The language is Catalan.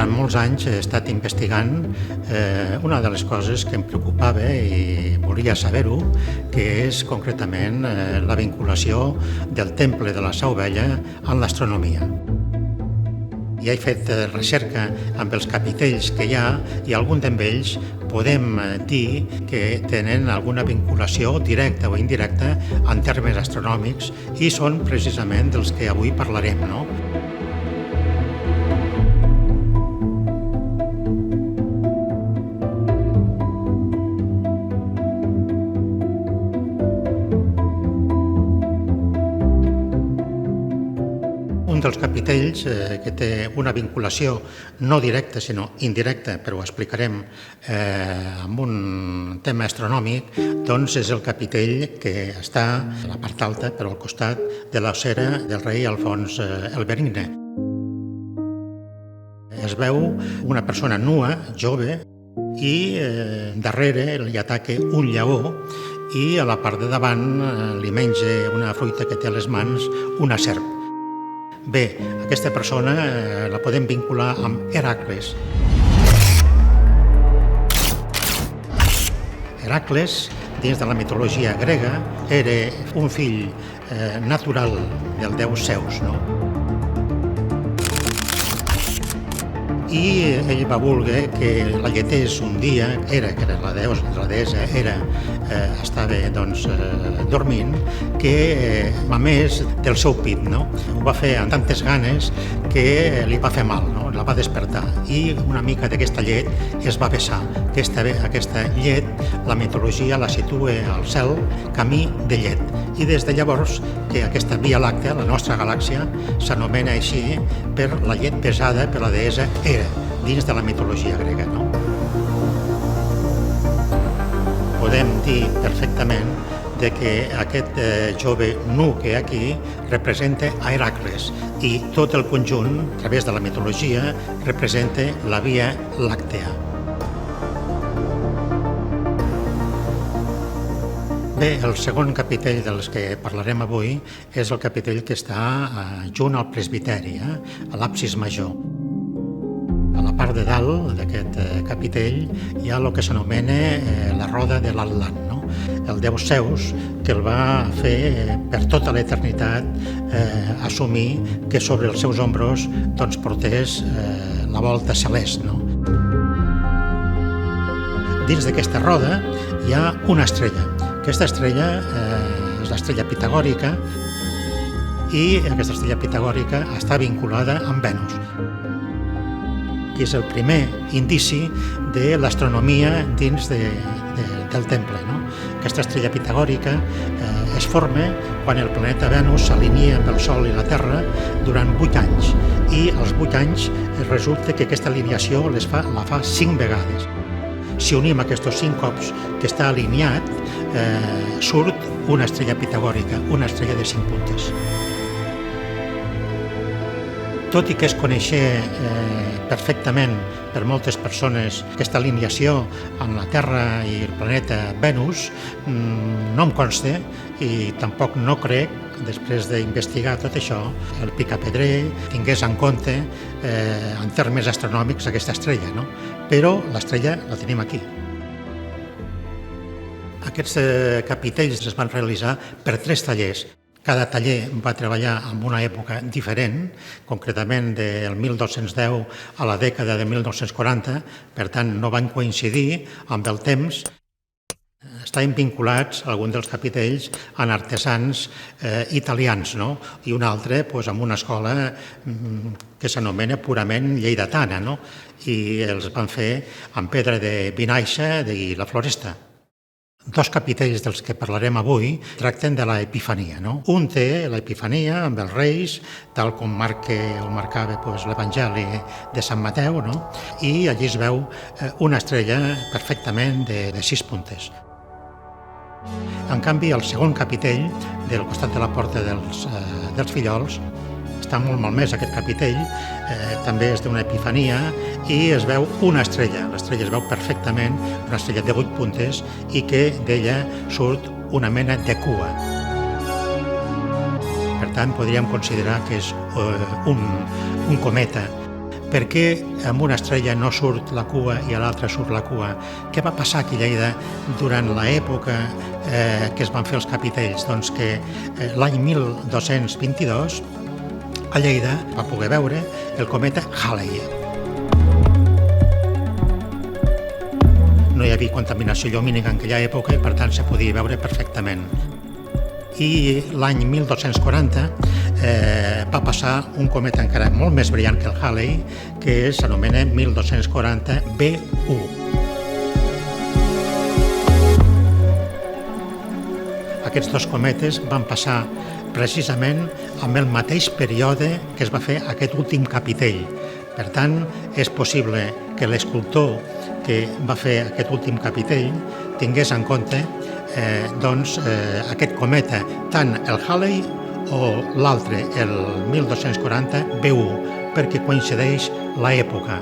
durant molts anys he estat investigant una de les coses que em preocupava i volia saber-ho, que és concretament la vinculació del temple de la Seu Vella amb l'astronomia. Ja he fet recerca amb els capitells que hi ha i algun d'ells podem dir que tenen alguna vinculació directa o indirecta en termes astronòmics i són precisament dels que avui parlarem, no? Un dels capitells que té una vinculació no directa sinó indirecta, però ho explicarem amb un tema astronòmic, doncs és el capitell que està a la part alta, però al costat de l'ossera del rei Alfons el Benigne. Es veu una persona nua, jove, i darrere li ataca un lleó i a la part de davant li menja una fruita que té a les mans una serp. Bé, aquesta persona la podem vincular amb Hèracles. Hèracles, dins de la mitologia grega, era un fill natural del déu Zeus, no? I ell va voler que la lletés un dia, que la deessa Hera estava dormint, que mamés del seu pit, no? Ho va fer amb tantes ganes que li va fer mal, no? La va despertar i una mica d'aquesta llet es va vessar. Aquesta llet, la mitologia la situa al cel camí de llet. I des de llavors que aquesta Via Làctea, la nostra galàxia, s'anomena així per la llet pesada per la deessa Hera, dins de la mitologia grega, no? Podem dir perfectament de que aquest jove nu que hi ha aquí representa a Hèracles i tot el conjunt, a través de la mitologia, representa la Via Làctea. Bé, el segon capitell dels que parlarem avui és el capitell que està junt al presbiteri, a l'absis major. A la part de dalt d'aquest capitell hi ha el que s'anomena la roda de l'Atlant, no? El déu Zeus, que el va fer per tota l'eternitat assumir que sobre els seus ombros portés la volta celest, no? Dins d'aquesta roda hi ha una estrella. Aquesta estrella és l'estrella pitagòrica i aquesta estrella pitagòrica està vinculada amb Venus, que és el primer indici de l'astronomia dins del temple, no? Aquesta estrella pitagòrica es forma quan el planeta Venus s'alinea amb el Sol i la Terra durant 8 anys i als 8 anys resulta que aquesta alineació la fa 5 vegades. Si unim aquests 5 cops que està alineat, surt una estrella pitagòrica, una estrella de 5 puntes. Tot i que es coneixia perfectament per moltes persones aquesta alineació amb la Terra i el planeta Venus, no em consta i tampoc no crec, després d'investigar tot això, el Picapedrer tingués en compte en termes astronòmics aquesta estrella, no? Però l'estrella la tenim aquí. Aquests capitells es van realitzar per 3 tallers. Cada taller va treballar en una època diferent, concretament del 1210 a la dècada de 1940, per tant no van coincidir amb el temps. Estaven vinculats, alguns dels capitells, en artesans italians, no? I un altre amb una escola que s'anomena purament lleidatana, no? I els van fer amb pedra de Vinaixa i la Floresta. 2 capitells dels que parlarem avui tracten de l'Epifania, no? Un té l'Epifania amb els reis, tal com marcava l'Evangeli de Sant Mateu, no? I allí es veu una estrella perfectament de 6 puntes. En canvi, el segon capitell, del costat de la porta dels Fillols, està molt malmès aquest capitell, també és d'una epifania i es veu una estrella. L'estrella es veu perfectament, una estrella de 8 puntes i que d'ella surt una mena de cua. Per tant, podríem considerar que és un cometa. Per què amb una estrella no surt la cua i a l'altra surt la cua? Què va passar aquí a Lleida durant l'època que es van fer els capitells? Doncs que l'any 1222 a Lleida va poder veure el cometa Halley. No hi havia contaminació llumínica en aquella època i per tant se podia veure perfectament. I l'any 1240 va passar un cometa encara molt més brillant que el Halley, que s'anomena 1240 B1. Aquests dos cometes van passar precisament amb el mateix període que es va fer aquest últim capitell. Per tant, és possible que l'escultor que va fer aquest últim capitell tingués en compte aquest cometa, tant el Halley o l'altre, el 1240 B1, perquè coincideix l'època.